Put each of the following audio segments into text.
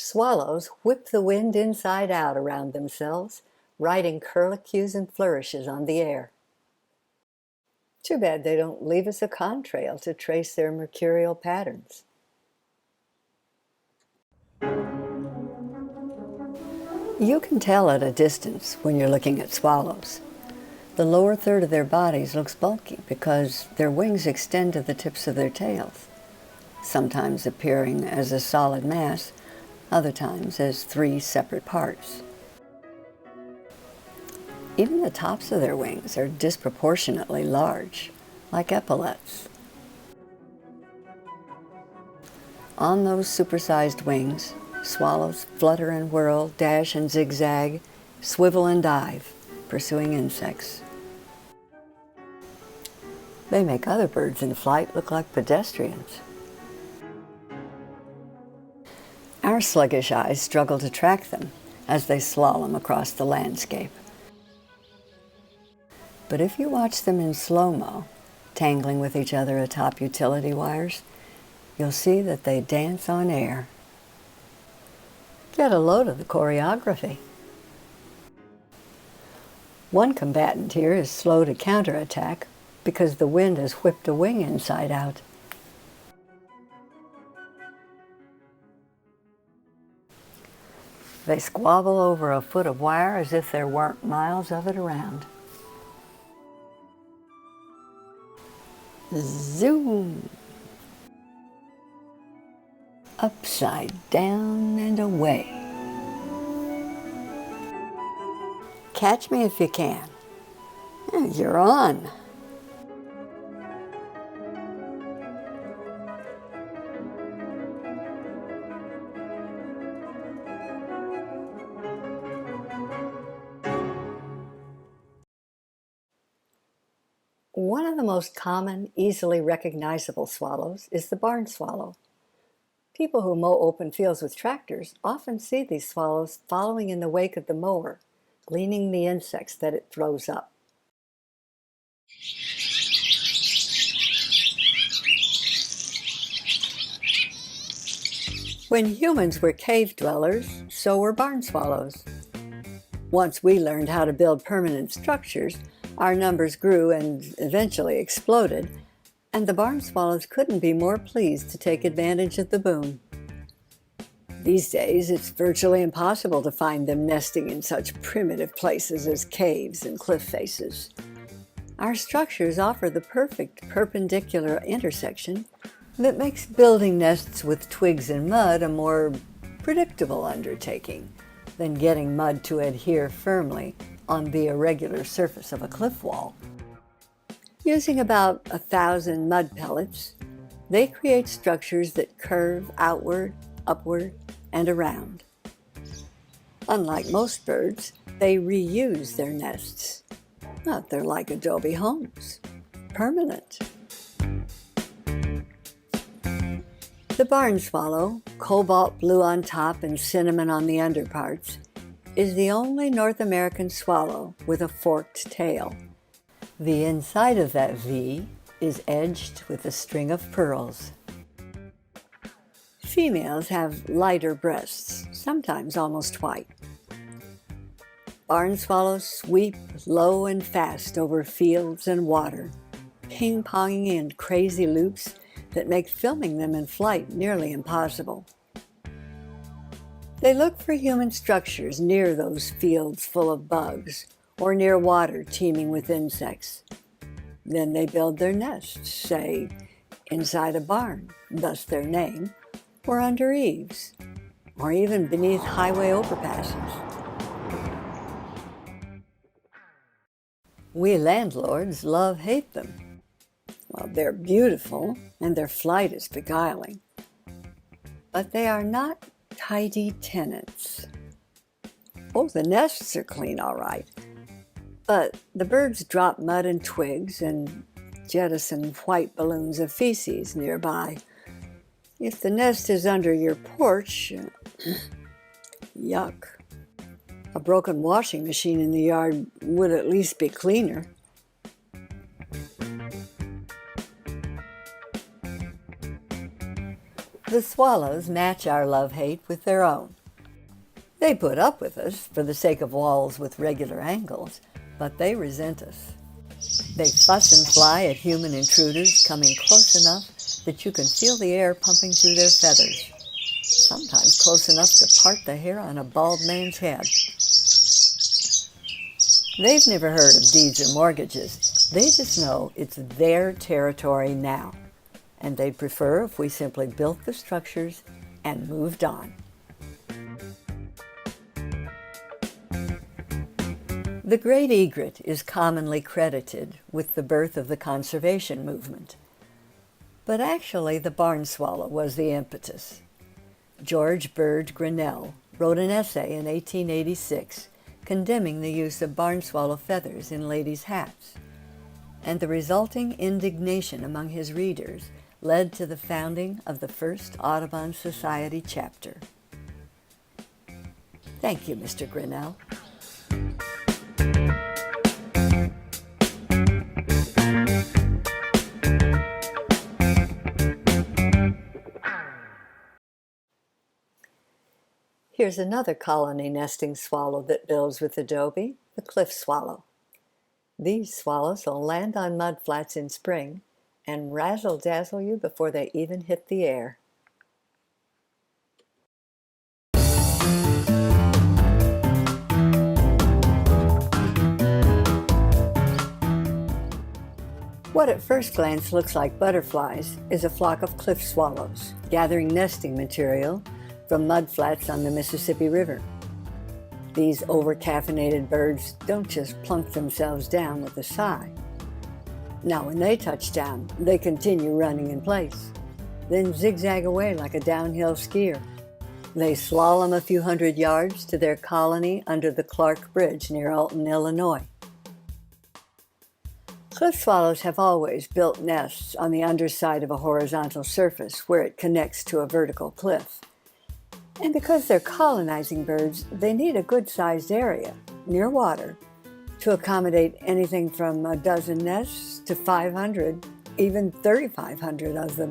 Swallows whip the wind inside out around themselves, riding curlicues and flourishes on the air. Too bad they don't leave us a contrail to trace their mercurial patterns. You can tell at a distance when you're looking at swallows. The lower third of their bodies looks bulky because their wings extend to the tips of their tails, sometimes appearing as a solid mass, other times as 3 separate parts. Even the tops of their wings are disproportionately large, like epaulets. On those supersized wings, swallows flutter and whirl, dash and zigzag, swivel and dive, pursuing insects. They make other birds in flight look like pedestrians. Our sluggish eyes struggle to track them as they slalom across the landscape. But if you watch them in slow-mo, tangling with each other atop utility wires, you'll see that they dance on air. Get a load of the choreography. One combatant here is slow to counterattack because the wind has whipped a wing inside out. They squabble over a foot of wire as if there weren't miles of it around. Zoom! Upside down and away. Catch me if you can. You're on. One of the most common, easily recognizable swallows is the barn swallow. People who mow open fields with tractors often see these swallows following in the wake of the mower, gleaning the insects that it throws up. When humans were cave dwellers, so were barn swallows. Once we learned how to build permanent structures, our numbers grew and eventually exploded, and the barn swallows couldn't be more pleased to take advantage of the boom. These days, it's virtually impossible to find them nesting in such primitive places as caves and cliff faces. Our structures offer the perfect perpendicular intersection that makes building nests with twigs and mud a more predictable undertaking than getting mud to adhere firmly on the irregular surface of a cliff wall. Using about 1,000 mud pellets, they create structures that curve outward, upward, and around. Unlike most birds, they reuse their nests. They're like adobe homes, permanent. The barn swallow, cobalt blue on top and cinnamon on the underparts, is the only North American swallow with a forked tail. The inside of that V is edged with a string of pearls. Females have lighter breasts, sometimes almost white. Barn swallows sweep low and fast over fields and water, ping-ponging in crazy loops that make filming them in flight nearly impossible. They look for human structures near those fields full of bugs, or near water teeming with insects. Then they build their nests, say, inside a barn, thus their name, or under eaves, or even beneath highway overpasses. We landlords love-hate them. Well, they're beautiful, and their flight is beguiling. But they are not tidy tenants. Oh, the nests are clean, all right. But the birds drop mud and twigs and jettison white balloons of feces nearby. If the nest is under your porch, yuck. A broken washing machine in the yard would at least be cleaner. The swallows match our love-hate with their own. They put up with us for the sake of walls with regular angles, but they resent us. They fuss and fly at human intruders coming close enough that you can feel the air pumping through their feathers, sometimes close enough to part the hair on a bald man's head. They've never heard of deeds or mortgages. They just know it's their territory now, and they'd prefer if we simply built the structures and moved on. The great egret is commonly credited with the birth of the conservation movement. But actually, the barn swallow was the impetus. George Bird Grinnell wrote an essay in 1886 condemning the use of barn swallow feathers in ladies' hats, and the resulting indignation among his readers led to the founding of the first Audubon Society chapter. Thank you, Mr. Grinnell. Here's another colony nesting swallow that builds with adobe, the cliff swallow. These swallows will land on mudflats in spring and razzle-dazzle you before they even hit the air. What at first glance looks like butterflies is a flock of cliff swallows gathering nesting material from mudflats on the Mississippi River. These over-caffeinated birds don't just plunk themselves down with a sigh. Now when they touch down, they continue running in place, then zigzag away like a downhill skier. They slalom a few hundred yards to their colony under the Clark Bridge near Alton, Illinois. Cliff swallows have always built nests on the underside of a horizontal surface where it connects to a vertical cliff. And because they're colonizing birds, they need a good-sized area, near water, to accommodate anything from a dozen nests to 500, even 3,500 of them.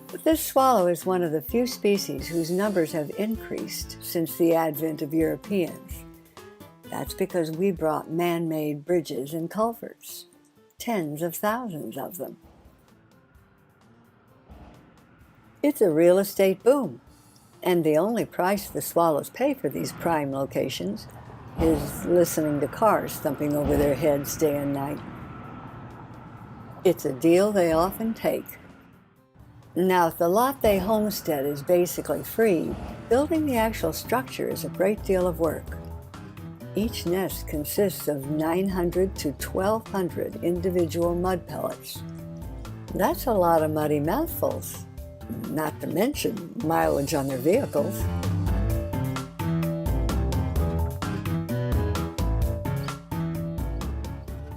But this swallow is one of the few species whose numbers have increased since the advent of Europeans. That's because we brought man-made bridges and culverts, tens of thousands of them. It's a real estate boom, and the only price the swallows pay for these prime locations is listening to cars thumping over their heads day and night. It's a deal they often take. Now, if the lot they homestead is basically free, building the actual structure is a great deal of work. Each nest consists of 900 to 1,200 individual mud pellets. That's a lot of muddy mouthfuls, not to mention mileage on their vehicles.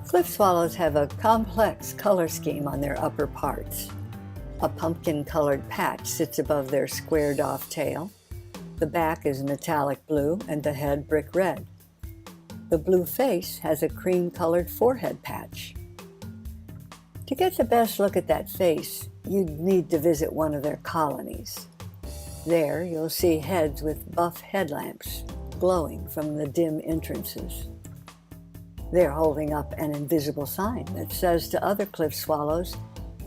Cliff swallows have a complex color scheme on their upper parts. A pumpkin-colored patch sits above their squared-off tail. The back is metallic blue and the head brick red. The blue face has a cream-colored forehead patch. To get the best look at that face, you'd need to visit one of their colonies. There you'll see heads with buff headlamps glowing from the dim entrances. They're holding up an invisible sign that says to other cliff swallows,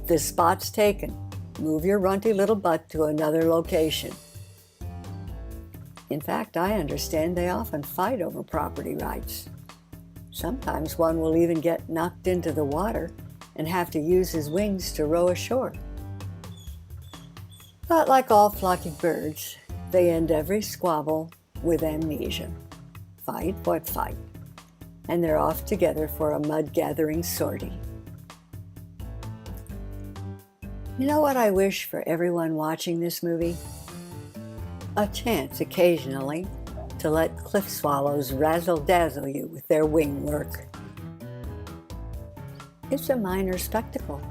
"This spot's taken. Move your runty little butt to another location." In fact, I understand they often fight over property rights. Sometimes one will even get knocked into the water and have to use his wings to row ashore. But like all flocking birds, they end every squabble with amnesia. Fight what fight? And they're off together for a mud-gathering sortie. You know what I wish for everyone watching this movie? A chance occasionally to let cliff swallows razzle-dazzle you with their wing work. It's a minor spectacle,